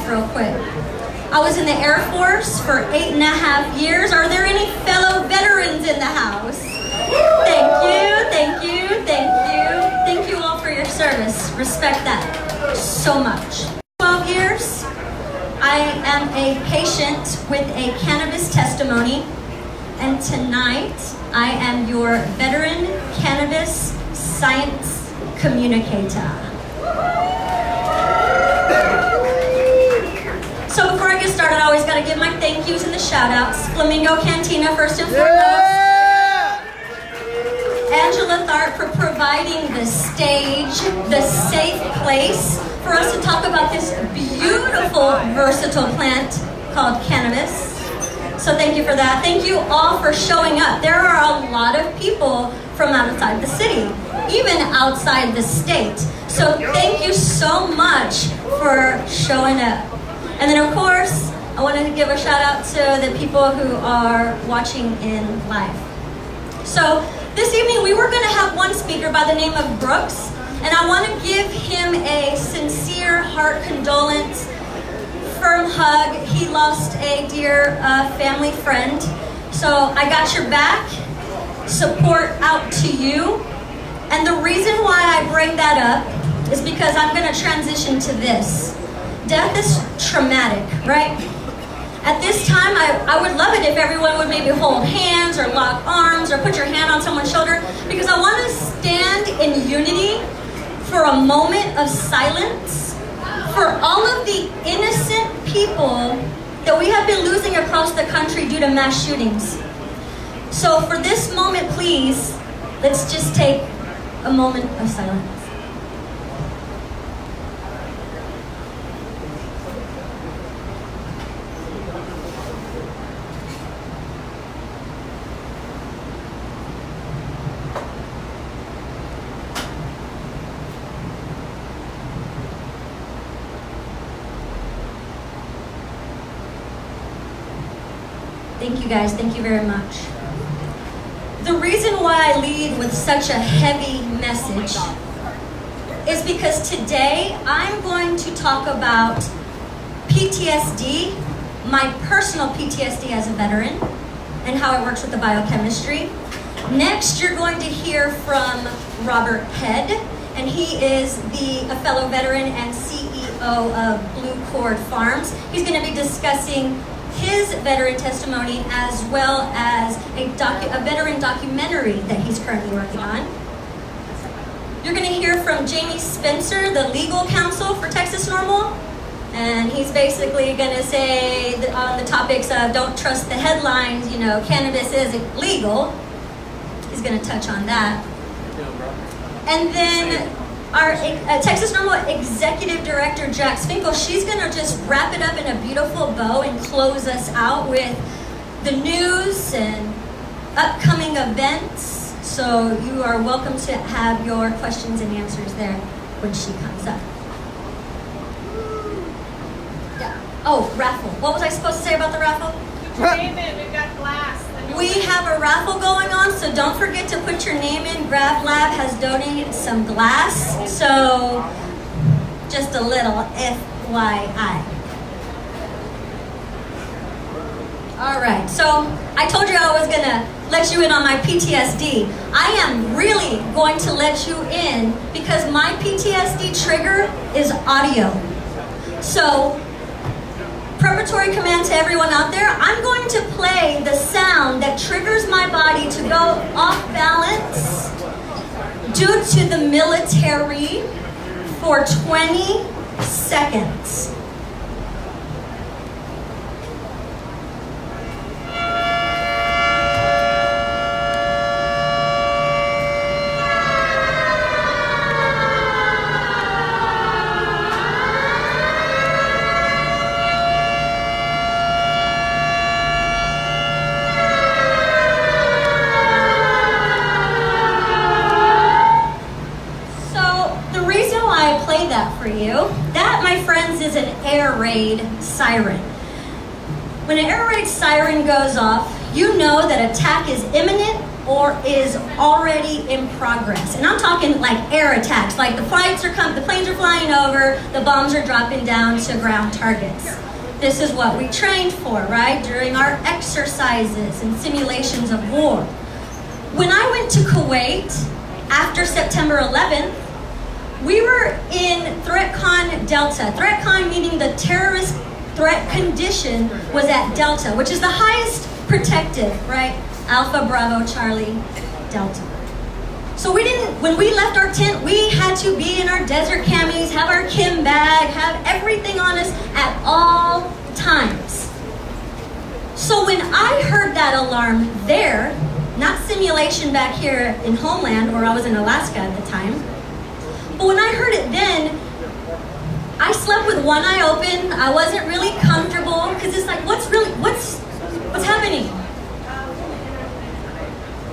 Real quick. I was in the Air Force for 8.5 years. Are there any fellow veterans in the house? Thank you, thank you, thank you. Thank you all for your service. Respect that so much. 12 years. I am a patient with a cannabis testimony, and tonight I am your veteran cannabis science communicator. So before I get started, I always got to give my thank yous and the shout outs. Flamingo Cantina, first and foremost. Angela Tharp for providing the stage, the safe place for us to talk about this beautiful, versatile plant called cannabis. So thank you for that. Thank you all for showing up. There are a lot of people from outside the city, even outside the state. So thank you so much for showing up. And then of course, I wanted to give a shout out to the people who are watching in live. So this evening we were going to have one speaker by the name of Brooks, and I want to give him a sincere heart condolence, firm hug. He lost a dear family friend. So I got your back, support out to you. And the reason why I bring that up is because I'm going to transition to this. Death is traumatic, right? At this time, I would love it if everyone would maybe hold hands or lock arms or put your hand on someone's shoulder, because I want to stand in unity for a moment of silence for all of the innocent people that we have been losing across the country due to mass shootings. So for this moment, please, let's just take a moment of silence. Thank you guys, thank you very much. The reason why I leave with such a heavy message is because today I'm going to talk about PTSD, my personal PTSD as a veteran, and how it works with the biochemistry. Next, you're going to hear from Robert Head, and he is a fellow veteran and CEO of Blue Cord Farms. He's going to be discussing his veteran testimony as well as a veteran documentary that he's currently working on. You're going to hear from Jamie Spencer, the legal counsel for Texas NORML, and he's basically going to say on the topics of don't trust the headlines, cannabis is legal. He's He's going to touch on that. And then our Texas NORML Executive Director, Jax Finkel, she's going to just wrap it up in a beautiful bow and close us out with the news and upcoming events. So you are welcome to have your questions and answers there when she comes up. Yeah. Oh, raffle. What was I supposed to say about the raffle? Put your name in. We've got glass. We have a raffle going on, so don't forget to put your name in. Grab Lab has donated some glass, so just a little FYI. All right, so I told you I was gonna let you in on my PTSD. I am really going to let you in because my PTSD trigger is audio. So, preparatory command to everyone out there, I'm going to play the sound that triggers my body to go off balance due to the military for 20 seconds. For you. That, my friends, is an air raid siren. When an air raid siren goes off, you know that attack is imminent or is already in progress. And I'm talking like air attacks, like the planes are flying over, the bombs are dropping down to ground targets. This is what we trained for, right? During our exercises and simulations of war. When I went to Kuwait after September 11th, we were in ThreatCon Delta. ThreatCon meaning the terrorist threat condition was at Delta, which is the highest protective, right? Alpha, Bravo, Charlie, Delta. So when we left our tent, we had to be in our desert camis, have our Kim bag, have everything on us at all times. So when I heard that alarm there, not simulation back here in Homeland, or I was in Alaska at the time, but when I heard it then, I slept with one eye open. I wasn't really comfortable because it's like, what's happening?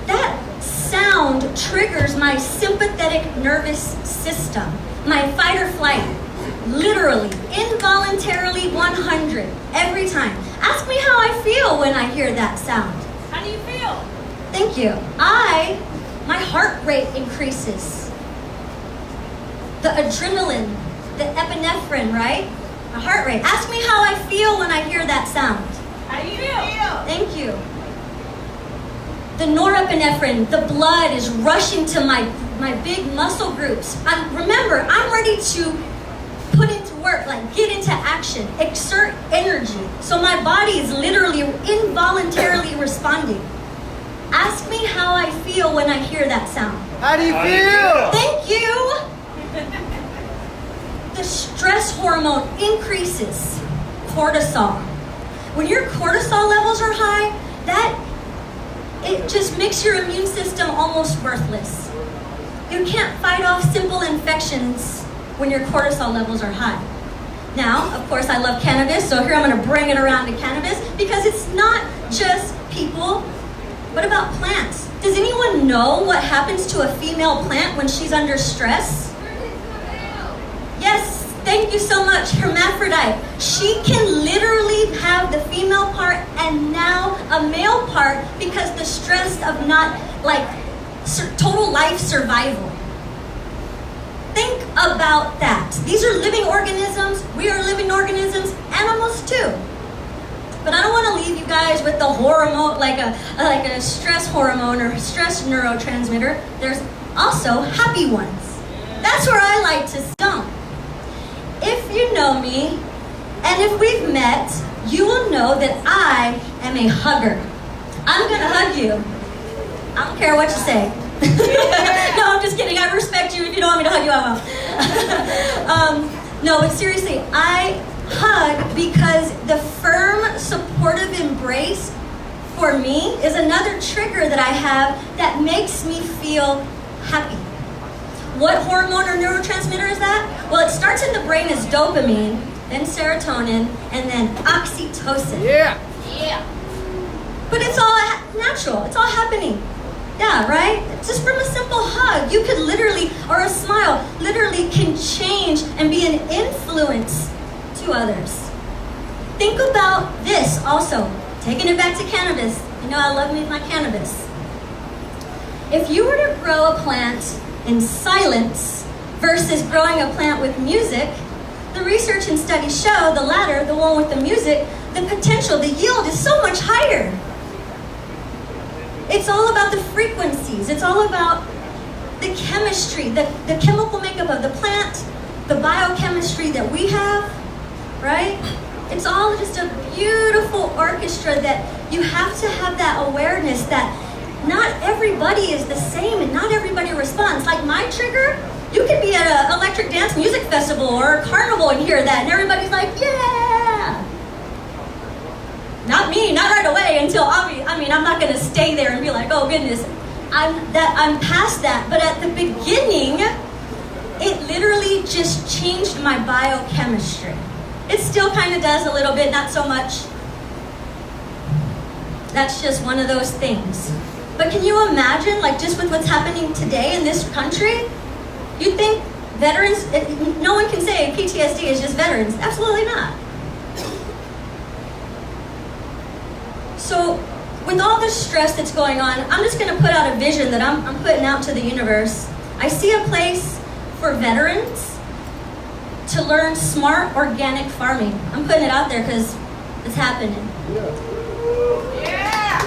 That sound triggers my sympathetic nervous system, my fight or flight, literally, involuntarily 100 every time. Ask me how I feel when I hear that sound. How do you feel? Thank you. My heart rate increases. The adrenaline, the epinephrine, right? My heart rate. Ask me how I feel when I hear that sound. How do you feel? Thank you. The norepinephrine, the blood is rushing to my big muscle groups. Remember, I'm ready to put into work, like get into action, exert energy. So my body is literally involuntarily responding. Ask me how I feel when I hear that sound. How do you feel? Thank you. The stress hormone increases, cortisol. When your cortisol levels are high, it just makes your immune system almost worthless. You can't fight off simple infections when your cortisol levels are high. Now, of course, I love cannabis, so here I'm going to bring it around to cannabis because it's not just people. What about plants? Does anyone know what happens to a female plant when she's under stress? Yes, thank you so much. Hermaphrodite. She can literally have the female part and now a male part because the stress of not, like, total life survival. Think about that. These are living organisms. We are living organisms. Animals too. But I don't want to leave you guys with the hormone, like a stress hormone or stress neurotransmitter. There's also happy ones. That's where I like to stone. If you know me, and if we've met, you will know that I am a hugger. I'm gonna hug you. I don't care what you say. No, I'm just kidding. I respect you. If you don't want me to hug you, I won't. No, but seriously, I hug because the firm, supportive embrace for me is another trigger that I have that makes me feel happy. What hormone or neurotransmitter is that? Well, it starts in the brain as dopamine, then serotonin, and then oxytocin. Yeah. Yeah. But it's all natural. It's all happening. Yeah, right? Just from a simple hug, you could literally, or a smile, literally can change and be an influence to others. Think about this also, taking it back to cannabis. You know I love me my cannabis. If you were to grow a plant in silence versus growing a plant with music, the research and studies show the latter, the one with the music, the potential, the yield is so much higher. It's all about the frequencies. It's all about the chemistry, the chemical makeup of the plant, the biochemistry that we have, right? It's all just a beautiful orchestra that you have to have that awareness that not everybody is the same and not everybody responds. Like my trigger, you could be at an electric dance music festival or a carnival and hear that and everybody's like, yeah! Not me, not right away until I'm not gonna stay there and be like, oh goodness, I'm past that. But at the beginning, it literally just changed my biochemistry. It still kind of does a little bit, not so much. That's just one of those things. But can you imagine, like just with what's happening today in this country? You think veterans, no one can say PTSD is just veterans. Absolutely not. So with all the stress that's going on, I'm just going to put out a vision that I'm putting out to the universe. I see a place for veterans to learn smart organic farming. I'm putting it out there because it's happening. Yeah.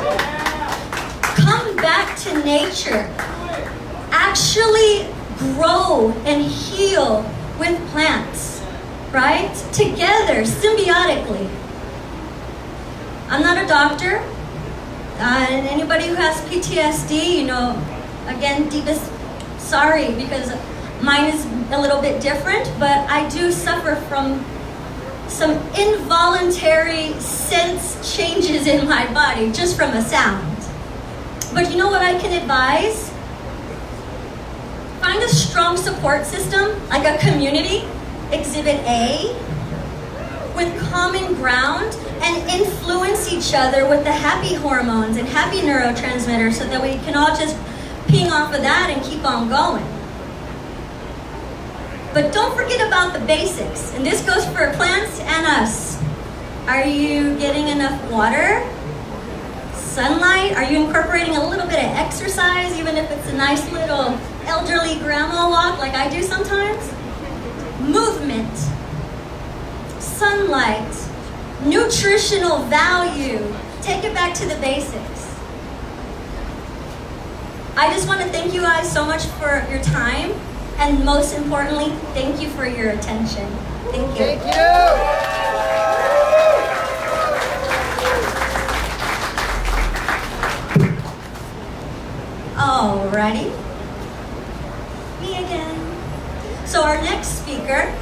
Come back to nature. Actually grow and heal with plants, right? Together, symbiotically. I'm not a doctor, and anybody who has PTSD, you know, again, deepest sorry because mine is a little bit different, but I do suffer from some involuntary sense changes in my body just from a sound. But you know what I can advise? Find a strong support system, like a community, Exhibit A, with common ground, and influence each other with the happy hormones and happy neurotransmitters so that we can all just ping off of that and keep on going. But don't forget about the basics, and this goes for plants and us. Are you getting enough water? Sunlight? Are you incorporating a little bit of exercise, even if it's a nice little elderly grandma walk like I do sometimes? Movement, sunlight, nutritional value. Take it back to the basics. I just want to thank you guys so much for your time, and most importantly, thank you for your attention. Thank you. Thank you. Alrighty. Me again. So our next speaker,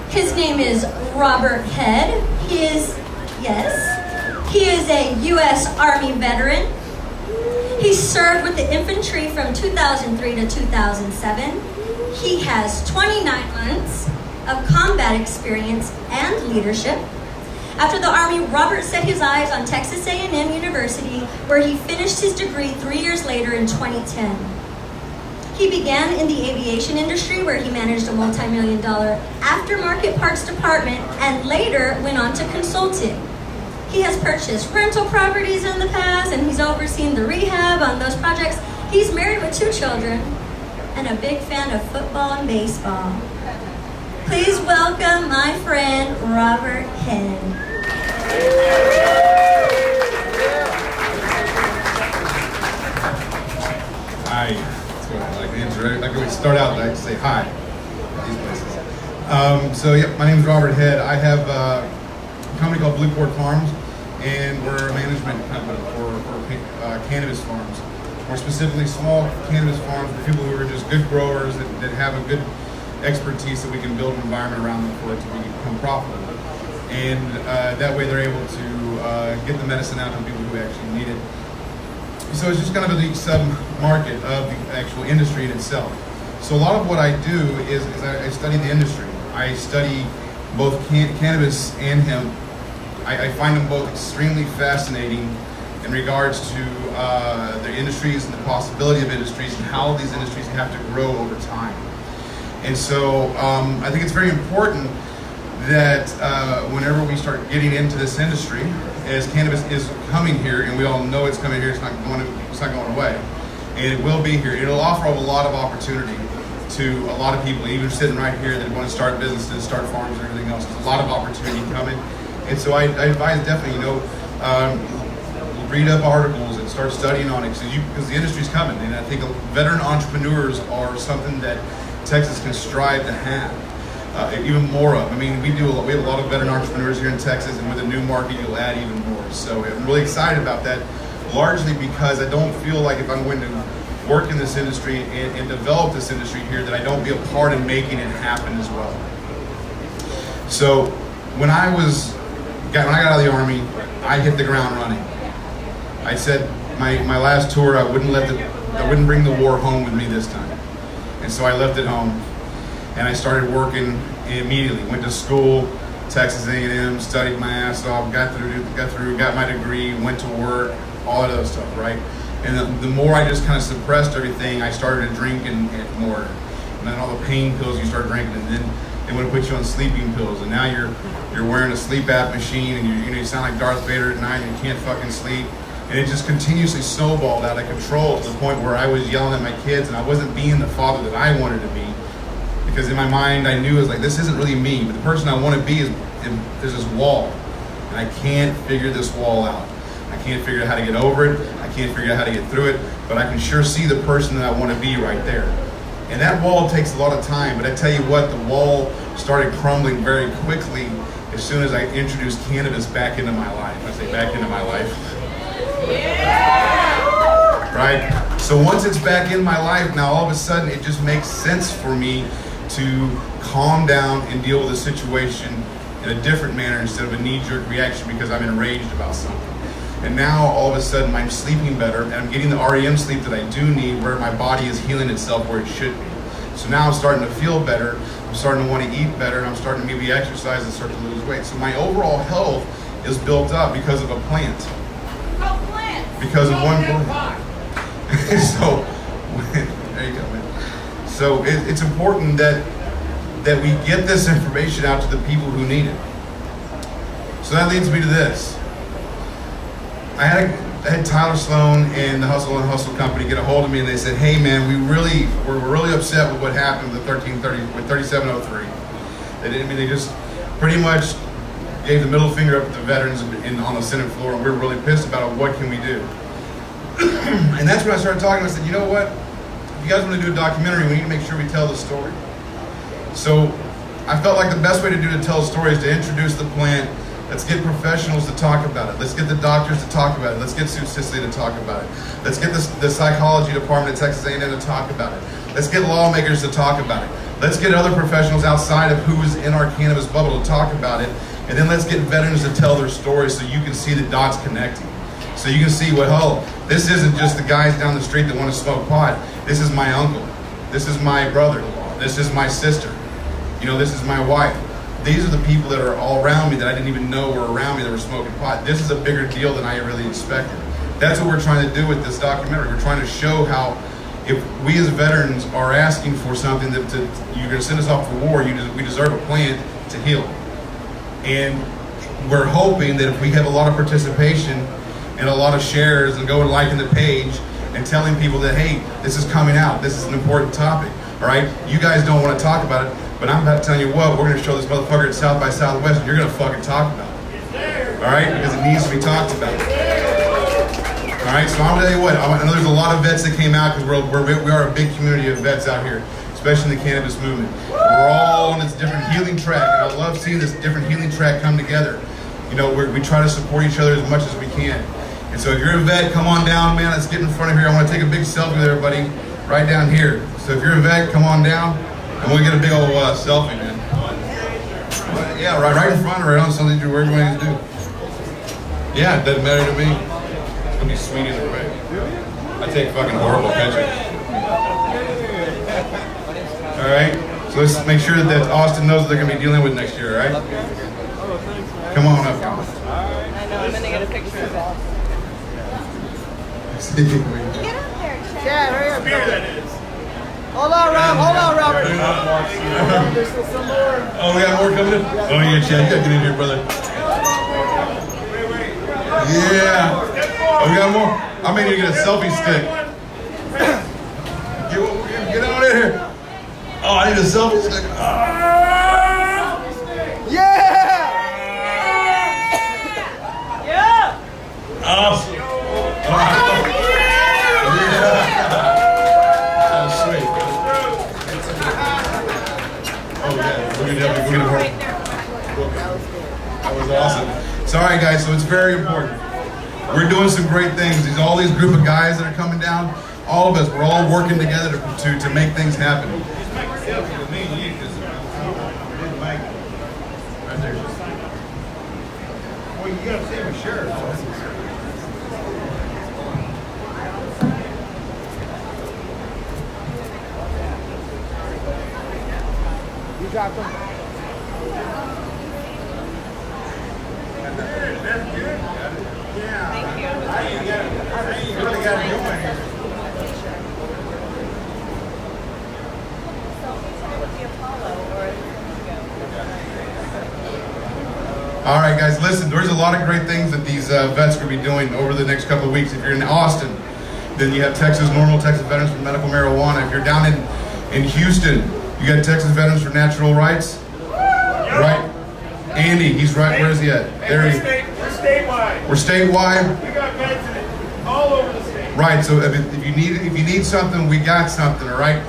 his name is Robert Head. He is a U.S. Army veteran. He served with the infantry from 2003 to 2007. He has 29 months of combat experience and leadership. After the Army, Robert set his eyes on Texas A&M University, where he finished his degree 3 years later in 2010. He began in the aviation industry, where he managed a multi-million-dollar aftermarket parts department and later went on to consulting. He has purchased rental properties in the past, and he's overseen the rehab on those projects. He's married with 2 children and a big fan of football and baseball. Please welcome my friend, Robert Head. Hi. That's what I like to answer. Like we start out, I like to say hi at these places. My name is Robert Head. I have a company called Blueport Farms, and we're a management company for cannabis farms. More specifically, small cannabis farms for people who are just good growers that have a good expertise that we can build an environment around them for it to become profitable. And that way they're able to get the medicine out to the people who actually need it. So it's just kind of a unique sub-market of the actual industry in itself. So a lot of what I do is I study the industry. I study both cannabis and hemp. I find them both extremely fascinating in regards to the industries and the possibility of industries and how these industries have to grow over time. And so I think it's very important that whenever we start getting into this industry, as cannabis is coming here, and we all know it's coming here, it's not going away, and it will be here. It'll offer a lot of opportunity to a lot of people, even sitting right here, that want to start businesses, start farms, and everything else. There's a lot of opportunity coming, and so I advise definitely, read up articles and start studying on it because the industry's coming, and I think veteran entrepreneurs are something that Texas can strive to have. Even more of. I mean, we have a lot of veteran entrepreneurs here in Texas, and with a new market, you'll add even more. So I'm really excited about that, largely because I don't feel like if I'm going to work in this industry and develop this industry here, that I don't be a part in making it happen as well. So when I got out of the Army, I hit the ground running. I said my last tour, I wouldn't bring the war home with me this time, and so I left it home. And I started working immediately. Went to school, Texas A&M, studied my ass off, got my degree, went to work, all of that stuff, right? And the more I just kind of suppressed everything, I started drinking it more. And then all the pain pills you start drinking, and then they want to put you on sleeping pills, and now you're wearing a sleep app machine, and you sound like Darth Vader at night, and you can't fucking sleep. And it just continuously snowballed out of control to the point where I was yelling at my kids, and I wasn't being the father that I wanted to be. Because in my mind, I knew it was like, this isn't really me, but the person I want to be there's this wall, and I can't figure this wall out. I can't figure out how to get over it. I can't figure out how to get through it, but I can sure see the person that I want to be right there. And that wall takes a lot of time, but I tell you what, the wall started crumbling very quickly as soon as I introduced cannabis back into my life. I say back into my life. Yeah! Right? So once it's back in my life, now all of a sudden it just makes sense for me to calm down and deal with the situation in a different manner instead of a knee-jerk reaction because I'm enraged about something. And now all of a sudden I'm sleeping better, and I'm getting the REM sleep that I do need, where my body is healing itself where it should be. So now I'm starting to feel better, I'm starting to want to eat better, and I'm starting to maybe exercise and start to lose weight. So my overall health is built up because of a plant. Because of one plant. So, there you go, man. So it's important that we get this information out to the people who need it. So that leads me to this. I had Tyler Sloan and the Hustle and Hustle Company get a hold of me, and they said, "Hey man, we're really upset with what happened with 3703. They just pretty much gave the middle finger up to the veterans on the Senate floor, and we're really pissed about it. What can we do?" And that's when I started talking. I said, you know what? If you guys want to do a documentary, we need to make sure we tell the story. So I felt like the best way to tell the story is to introduce the plant. Let's get professionals to talk about it. Let's get the doctors to talk about it. Let's get Sue Sisley to talk about it. Let's get the psychology department at Texas A&M to talk about it. Let's get lawmakers to talk about it. Let's get other professionals outside of who's in our cannabis bubble to talk about it. And then let's get veterans to tell their stories so you can see the dots connecting. So you can see this isn't just the guys down the street that want to smoke pot. This is my uncle. This is my brother-in-law. This is my sister. This is my wife. These are the people that are all around me that I didn't even know were around me that were smoking pot. This is a bigger deal than I really expected. That's what we're trying to do with this documentary. We're trying to show how if we as veterans are asking for something you're going to send us off for war, we deserve a plant to heal. And we're hoping that if we have a lot of participation and a lot of shares and go and liking the page and telling people that, hey, this is coming out, this is an important topic, all right? You guys don't want to talk about it, but I'm about to tell you what, we're going to show this motherfucker at South by Southwest, and you're going to fucking talk about it, all right? Because it needs to be talked about. All right, so I'm going to tell you what, I know there's a lot of vets that came out because we are a big community of vets out here, especially in the cannabis movement. We're all on this different healing track, and I love seeing this different healing track come together. We try to support each other as much as we can. And so if you're a vet, come on down, man. Let's get in front of here. I want to take a big selfie with everybody right down here. So if you're a vet, come on down, and we'll get a big old selfie, man. Yeah, right in front of her. I don't know something where everybody to do. Yeah, it doesn't matter to me. It's gonna be sweet either way. I take fucking horrible pictures. All right, so let's make sure that Austin knows what they're gonna be dealing with next year, all right? Come on up. I know, I'm gonna get a picture of it. Get Get up there, Chad. Yeah, hurry up. Beer that is. Hold on, Rob. Hold on, Robert. There's still some more. Oh, we got more coming in? Oh, yeah, Chad, you gotta get in here, brother. Yeah. Oh, we got more? I may need to get a selfie stick. Get on in here. Oh, I need a selfie stick. Yeah! Yeah! Awesome. Oh, sweet. Oh, yeah. We're gonna have to go get a more. That was awesome. Sorry, guys, so it's very important. We're doing some great things. All these group of guys that are coming down, all of us, we're all working together to make things happen. Right there. Well, you gotta say for sure. You dropped them. That's good. Yeah. Thank you. You really got to do it. All right, guys, listen, there's a lot of great things that these vets are going to be doing over the next couple of weeks. If you're in Austin, then you have Texas NORML, Texas Veterans for Medical Marijuana. If you're down in Houston, you got Texas Veterans for Natural Rights. Right? Andy, he's right. Where is he at? There he is. We're statewide. We're statewide. We got vets in it all over the state. Right, so if you need something, we got something, all right?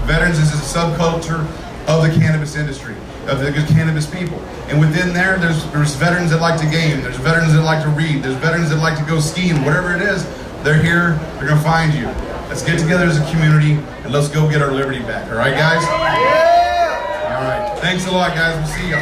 Veterans is a subculture of the cannabis industry, of the cannabis people. And within there's veterans that like to game, there's veterans that like to read, there's veterans that like to go skiing, whatever it is, they're here, they're gonna find you. Let's get together as a community and let's go get our liberty back, all right, guys? Yeah! All right, thanks a lot, guys, we'll see ya.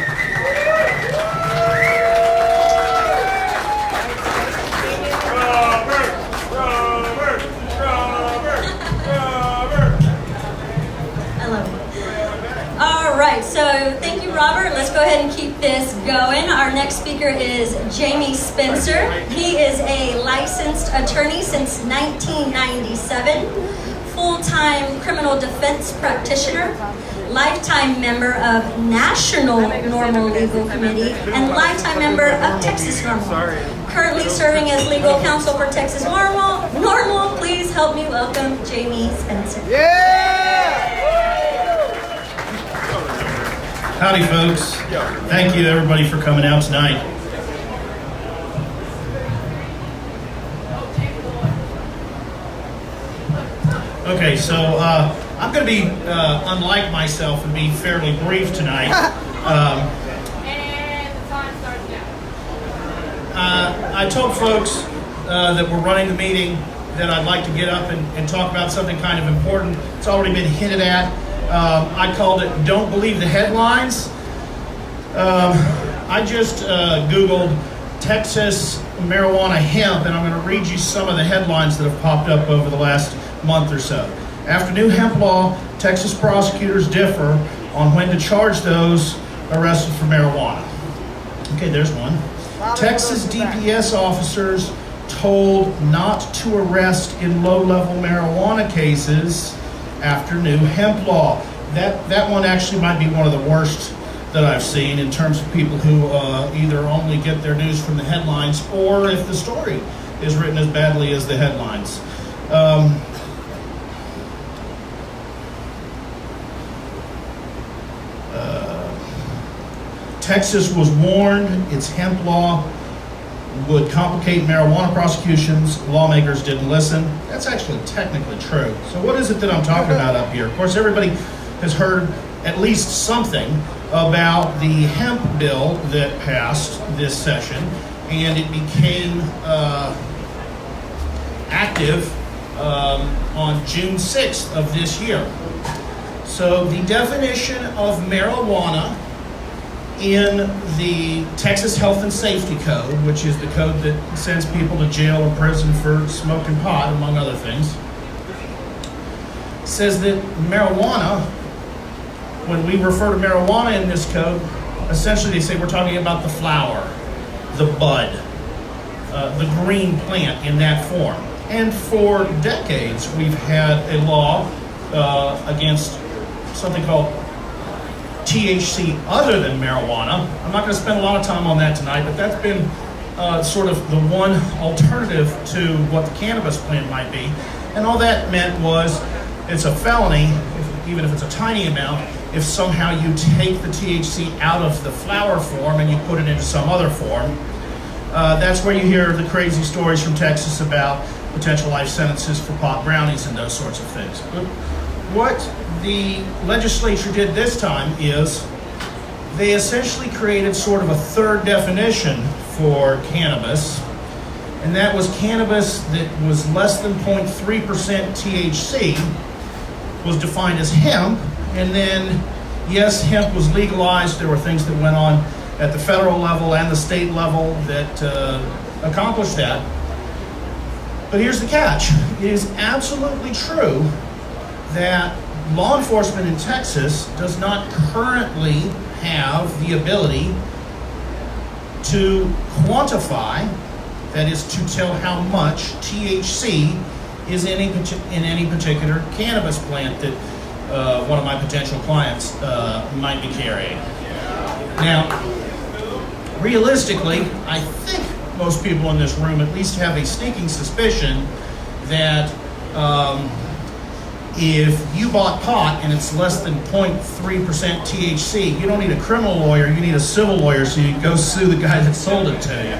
All right, so thank you, Robert. Let's go ahead and keep this going. Our next speaker is Jamie Spencer. He is a licensed attorney since 1997, full-time criminal defense practitioner, lifetime member of National NORML Legal Committee, and lifetime member of Texas NORML. Currently serving as legal counsel for Texas NORML. NORML, please help me welcome Jamie Spencer. Yeah! Howdy, folks. Thank you, everybody, for coming out tonight. Okay, so I'm going to be unlike myself and be fairly brief tonight. And the time starts now. I told folks that we're running the meeting that I'd like to get up and talk about something kind of important. It's already been hinted at. I called it "Don't Believe the Headlines." I just Googled Texas marijuana hemp, and I'm going to read you some of the headlines that have popped up over the last month or so. After new hemp law, Texas prosecutors differ on when to charge those arrested for marijuana. Okay, there's one. Texas DPS officers told not to arrest in low-level marijuana cases after new hemp law. That one actually might be one of the worst that I've seen in terms of people who either only get their news from the headlines or if the story is written as badly as the headlines. Texas was warned its hemp law would complicate marijuana prosecutions. Lawmakers didn't listen. That's actually technically true. So what is it that I'm talking about up here? Of course, everybody has heard at least something about the hemp bill that passed this session, and it became active on June 6th of this year. So the definition of marijuana in the Texas Health and Safety Code, which is the code that sends people to jail or prison for smoking pot, among other things, says that marijuana, when we refer to marijuana in this code, essentially they say we're talking about the flower, the bud, the green plant in that form. And for decades, we've had a law against something called THC other than marijuana. I'm not going to spend a lot of time on that tonight, but that's been sort of the one alternative to what the cannabis plant might be. And all that meant was it's a felony, even if it's a tiny amount, if somehow you take the THC out of the flower form and you put it into some other form. That's where you hear the crazy stories from Texas about potential life sentences for pot brownies and those sorts of things. But what the legislature did this time is they essentially created sort of a third definition for cannabis, and that was cannabis that was less than 0.3% THC was defined as hemp. And then, yes, hemp was legalized. There were things that went on at the federal level and the state level that accomplished that. But here's the catch. It is absolutely true that law enforcement in Texas does not currently have the ability to quantify, that is to tell how much THC is in any particular cannabis plant that one of my potential clients might be carrying. Now, realistically, I think most people in this room at least have a sneaking suspicion that if you bought pot and it's less than 0.3% THC, you don't need a criminal lawyer, you need a civil lawyer so you can go sue the guy that sold it to you.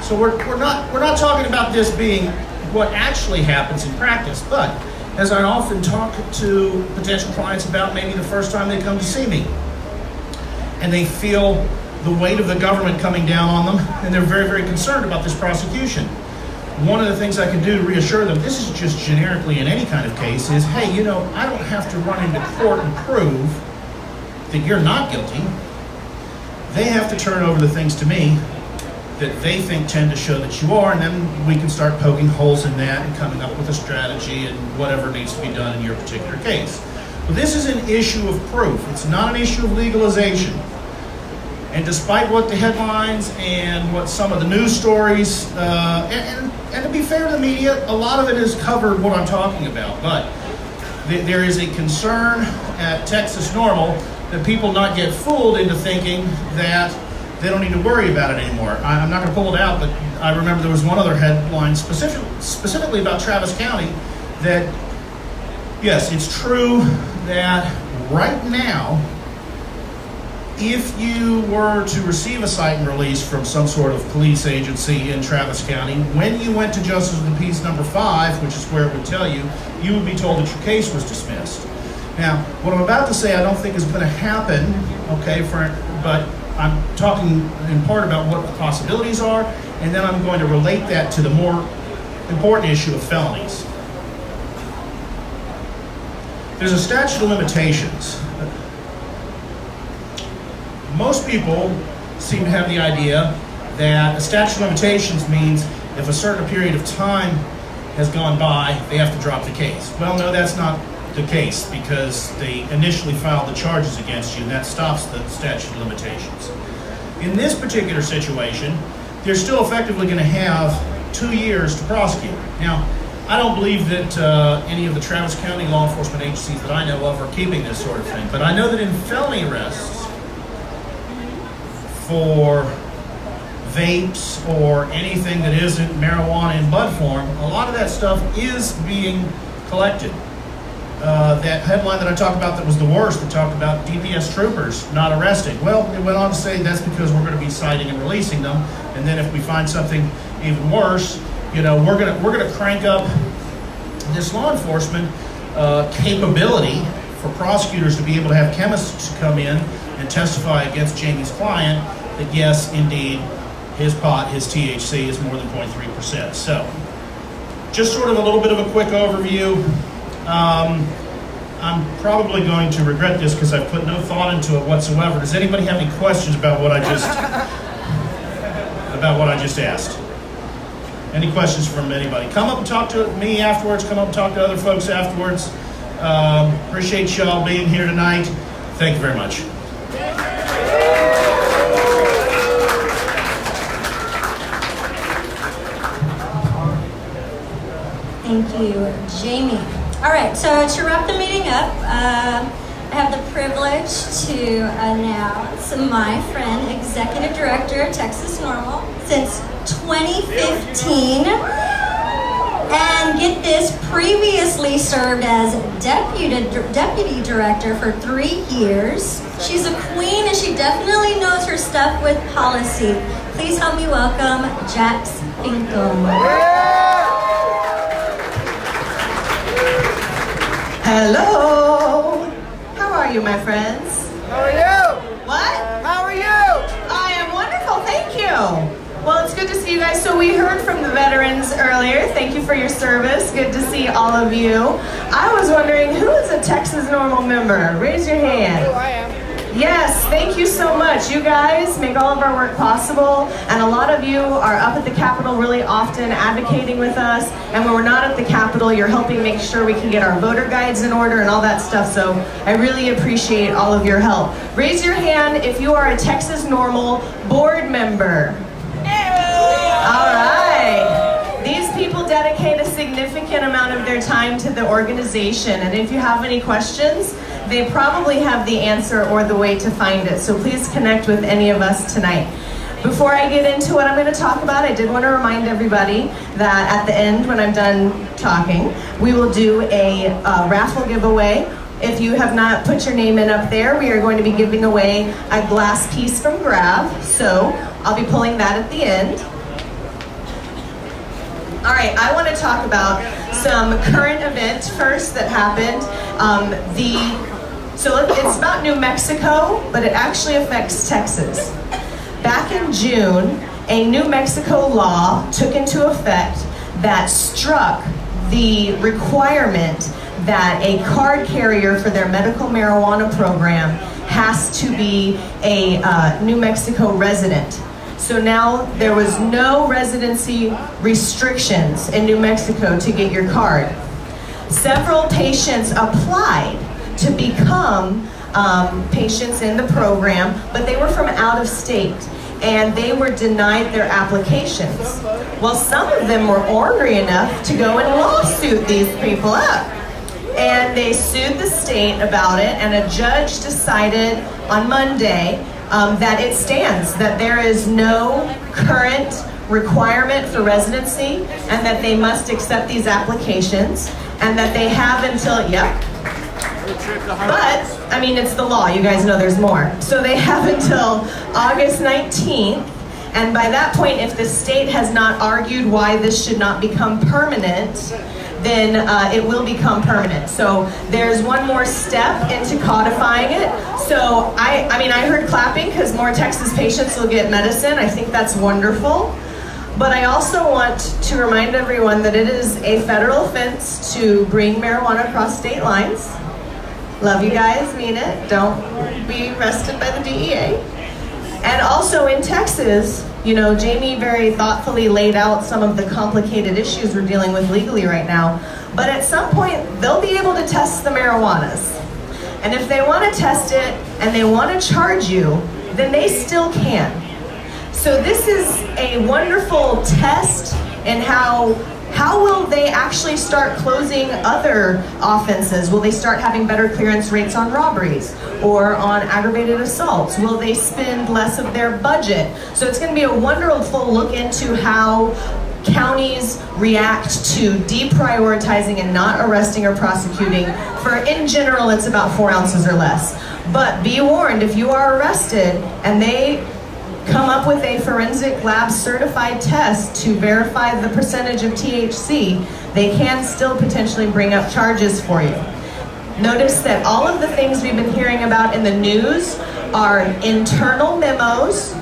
So we're not talking about this being what actually happens in practice, but as I often talk to potential clients about maybe the first time they come to see me, and they feel the weight of the government coming down on them, and they're very, very concerned about this prosecution. One of the things I can do to reassure them, this is just generically in any kind of case, is, hey, you know, I don't have to run into court and prove that you're not guilty. They have to turn over the things to me that they think tend to show that you are, and then we can start poking holes in that and coming up with a strategy and whatever needs to be done in your particular case. But this is an issue of proof. It's not an issue of legalization. And despite what the headlines and what some of the news stories, and to be fair to the media, a lot of it has covered what I'm talking about. But there is a concern at Texas NORML that people not get fooled into thinking that they don't need to worry about it anymore. I'm not going to pull it out, but I remember there was one other headline specifically about Travis County that, yes, it's true that right now, if you were to receive a cite and release from some sort of police agency in Travis County, when you went to Justice of the Peace number 5, which is where it would tell you, you would be told that your case was dismissed. Now, what I'm about to say I don't think is going to happen, okay, but I'm talking in part about what the possibilities are, and then I'm going to relate that to the more important issue of felonies. There's a statute of limitations. Most people seem to have the idea that a statute of limitations means if a certain period of time has gone by, they have to drop the case. Well, no, that's not the case, because they initially filed the charges against you, and that stops the statute of limitations. In this particular situation, they're still effectively going to have 2 years to prosecute. Now, I don't believe that any of the Travis County law enforcement agencies that I know of are keeping this sort of thing, but I know that in felony arrests for vapes or anything that isn't marijuana in bud form, a lot of that stuff is being collected. That headline that I talked about that was the worst, that talked about DPS troopers not arresting. Well, it went on to say that's because we're going to be citing and releasing them, and then if we find something even worse, you know, we're going to crank up this law enforcement capability for prosecutors to be able to have chemists to come in and testify against Jamie's client that yes, indeed, his pot, his THC is more than 0.3%. So, just sort of a little bit of a quick overview. I'm probably going to regret this because I've put no thought into it whatsoever. Does anybody have any questions about what I just asked? Any questions from anybody? Come up and talk to me afterwards. Come up and talk to other folks afterwards. Appreciate y'all being here tonight. Thank you very much. Thank you, Jamie. All right, so to wrap the meeting up, I have the privilege to announce my friend, Executive Director, Texas NORML, since 2015. And get this, previously served as Deputy Director for 3 years. She's a queen and she definitely knows her stuff with policy. Please help me welcome Jax Finkel. Hello! How are you, my friends? How are you? What? How are you? I am wonderful, thank you. Well, it's good to see you guys. So we heard from the veterans earlier. Thank you for your service. Good to see all of you. I was wondering, who is a Texas NORML member? Raise your hand. Oh, I am. Yes, thank you so much. You guys make all of our work possible, and a lot of you are up at the Capitol really often advocating with us, and when we're not at the Capitol, you're helping make sure we can get our voter guides in order and all that stuff, so I really appreciate all of your help. Raise your hand if you are a Texas NORML board member. All right. These people dedicate a significant amount of their time to the organization, and if you have any questions, they probably have the answer or the way to find it, so please connect with any of us tonight. Before I get into what I'm going to talk about, I did want to remind everybody that at the end, when I'm done talking, we will do a raffle giveaway. If you have not put your name in up there, we are going to be giving away a glass piece from Grab, so I'll be pulling that at the end. All right, I want to talk about some current events first that happened. So it's about New Mexico, but it actually affects Texas. Back in June, a New Mexico law took into effect that struck the requirement that a card carrier for their medical marijuana program has to be a New Mexico resident. So now there was no residency restrictions in New Mexico to get your card. Several patients applied to become patients in the program, but they were from out of state and they were denied their applications. Well, some of them were ornery enough to go and lawsuit these people up. And they sued the state about it, and a judge decided on Monday that it stands, that there is no current requirement for residency and that they must accept these applications and that they have until, but, I mean, it's the law, you guys know there's more. So they have until August 19th, and by that point, if the state has not argued why this should not become permanent, then it will become permanent. So there's one more step into codifying it. So I mean, I heard clapping because more Texas patients will get medicine. I think that's wonderful. But I also want to remind everyone that it is a federal offense to bring marijuana across state lines. Love you guys, mean it. Don't be arrested by the DEA. And also in Texas, you know, Jamie very thoughtfully laid out some of the complicated issues we're dealing with legally right now. But at some point, they'll be able to test the marijuanas. And if they want to test it and they want to charge you, then they still can. So this is a wonderful test in how will they actually start closing other offenses? Will they start having better clearance rates on robberies or on aggravated assaults? Will they spend less of their budget? So it's going to be a wonderful look into how counties react to deprioritizing and not arresting or prosecuting. For, in general, it's about 4 ounces or less. But be warned, if you are arrested and they come up with a forensic lab certified test to verify the percentage of THC, they can still potentially bring up charges for you. Notice that all of the things we've been hearing about in the news are internal memos,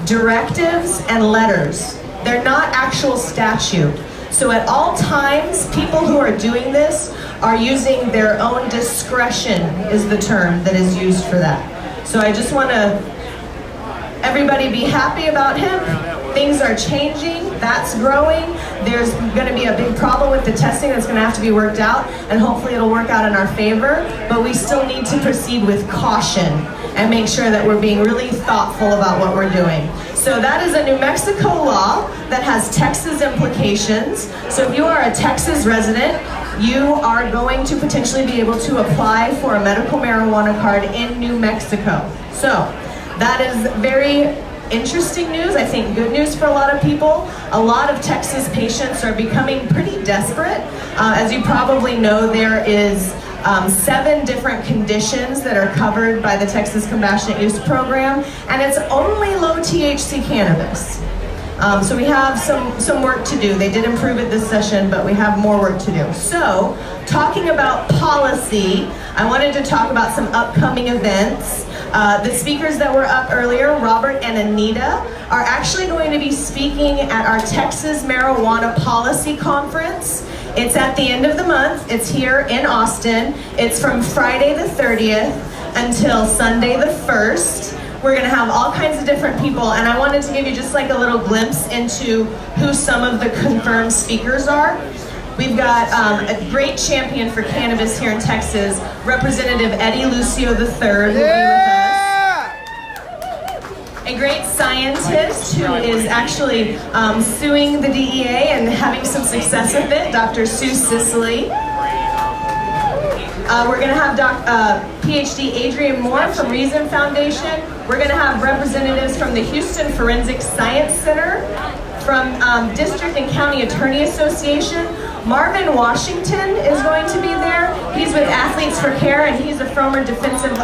directives, and letters. They're not actual statute. So at all times, people who are doing this are using their own discretion, is the term that is used for that. So I just want to everybody be happy about him. Things are changing, that's growing. There's going to be a big problem with the testing that's going to have to be worked out, and hopefully it'll work out in our favor, but we still need to proceed with caution and make sure that we're being really thoughtful about what we're doing. So that is a New Mexico law that has Texas implications. So if you are a Texas resident, you are going to potentially be able to apply for a medical marijuana card in New Mexico. So that is very interesting news, I think good news for a lot of people. A lot of Texas patients are becoming pretty desperate. As you probably know, there is 7 different conditions that are covered by the Texas Compassionate Use Program, and it's only low THC cannabis. So we have some work to do. They did improve it this session, but we have more work to do. So, talking about policy, I wanted to talk about some upcoming events. The speakers that were up earlier, Robert and Anita, are actually going to be speaking at our Texas Marijuana Policy Conference. It's at the end of the month. It's here in Austin. It's from Friday the 30th until Sunday the 1st. We're going to have all kinds of different people, and I wanted to give you just like a little glimpse into who some of the confirmed speakers are. We've got a great champion for cannabis here in Texas, Representative Eddie Lucio III will be with us. A great scientist who is actually suing the DEA and having some success with it, Dr. Sue Sicily. We're going to have PhD Adrian Moore from Reason Foundation. We're going to have representatives from the Houston Forensic Science Center, from District and County Attorney Association. Marvin Washington is going to be there. He's with Athletes for Care, and he's a former defensive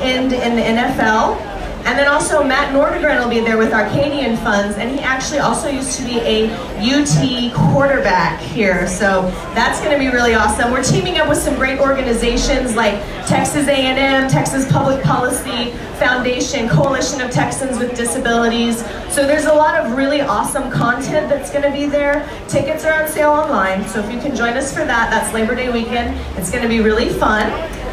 end in the NFL. And then also Matt Nordegren will be there with Arcadian Funds, and he actually also used to be a UT quarterback here. So that's going to be really awesome. We're teaming up with some great organizations like Texas A&M, Texas Public Policy Foundation, Coalition of Texans with Disabilities. So there's a lot of really awesome content that's going to be there. Tickets are on sale online, so if you can join us for that, that's Labor Day weekend. It's going to be really fun.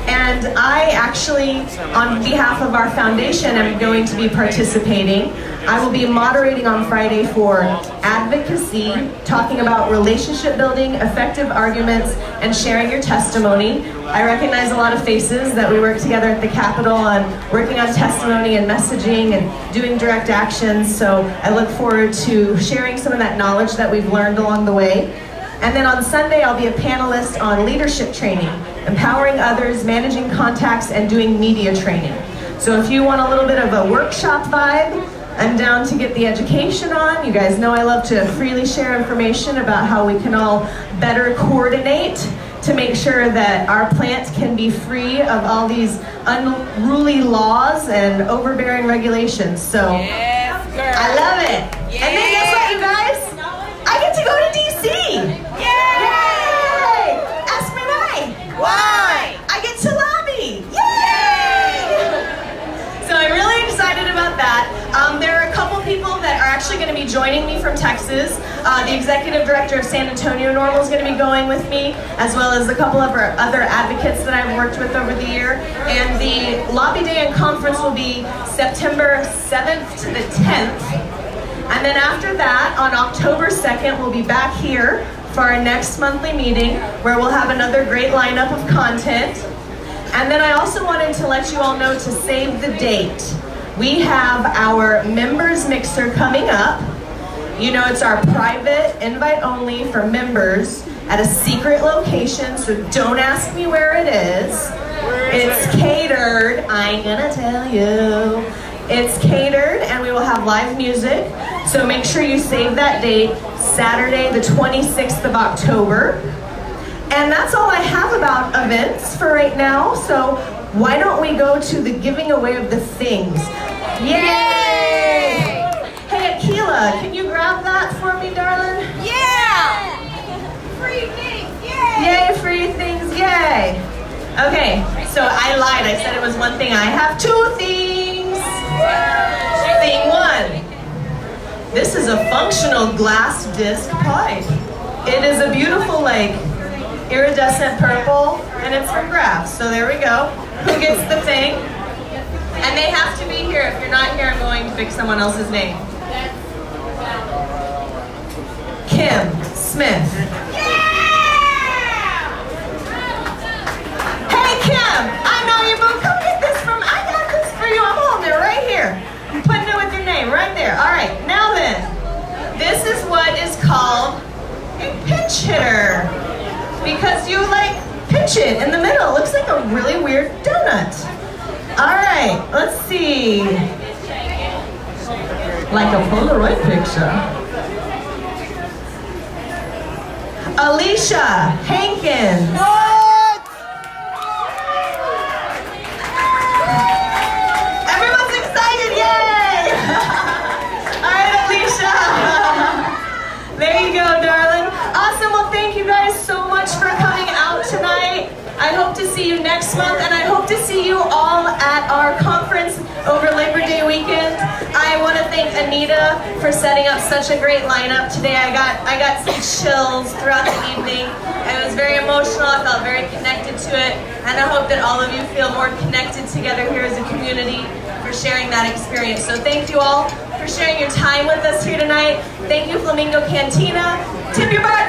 And I actually, on behalf of our foundation, am going to be participating. I will be moderating on Friday for advocacy, talking about relationship building, effective arguments, and sharing your testimony. I recognize a lot of faces that we work together at the Capitol on working on testimony and messaging and doing direct actions. So I look forward to sharing some of that knowledge that we've learned along the way. And then on Sunday, I'll be a panelist on leadership training, empowering others, managing contacts, and doing media training. So if you want a little bit of a workshop vibe, I'm down to get the education on. You guys know I love to freely share information about how we can all better coordinate to make sure that our plant can be free of all these unruly laws and overbearing regulations. So Yes, girl. I love it. Yeah. And then guess what, you guys? I get to go to DC. Yay! Ask me why. Why? I get to lobby. Yay! So I'm really excited about that. There are a couple people that are actually going to be joining me from Texas. The executive director of San Antonio NORML is going to be going with me, as well as a couple of our other advocates that I've worked with over the year. And the lobby day and conference will be September 7th to the 10th. And then after that, on October 2nd, we'll be back here for our next monthly meeting, where we'll have another great lineup of content. And then I also wanted to let you all know to save the date. We have our members mixer coming up. You know, it's our private invite only for members at a secret location, so don't ask me where it is. It's catered, I ain't gonna tell you. It's catered, and we will have live music. So make sure you save that date, Saturday the 26th of October. And that's all I have about events for right now. So why don't we go to the giving away of the things? Yay! Hey, Akila, can you grab that for me, darling? Yeah! Free things, yay! Yay, free things, yay! Okay, so I lied. I said it was one thing. I have 2 things. Thing 1. This is a functional glass disc pipe. It is a beautiful, like, iridescent purple, and it's from Graff. So there we go. Who gets the thing? And they have to be here. If you're not here, I'm going to pick someone else's name. Kim Smith. Hey Kim, I know you, boo. Come get this from. I got this for you. I'm holding it right here. I'm putting it with your name right there. All right, now then, this is what is called a pinch hitter, because you like pinch it in the middle. It looks like a really weird donut. All right, let's see. Like a Polaroid picture. Alicia Hankins. Everyone's excited, yay! All right, Alicia. There you go, darling. Awesome, well thank you guys so much for coming out tonight. I hope to see you next month, and I hope to see you all at our conference over Labor Day weekend. I want to thank Anita for setting up such a great lineup today. I got some chills throughout the evening. It was very emotional. I felt very connected to it, and I hope that all of you feel more connected together here as a community for sharing that experience. So thank you all for sharing your time with us here tonight. Thank you, Flamingo Cantina. Tip your bar.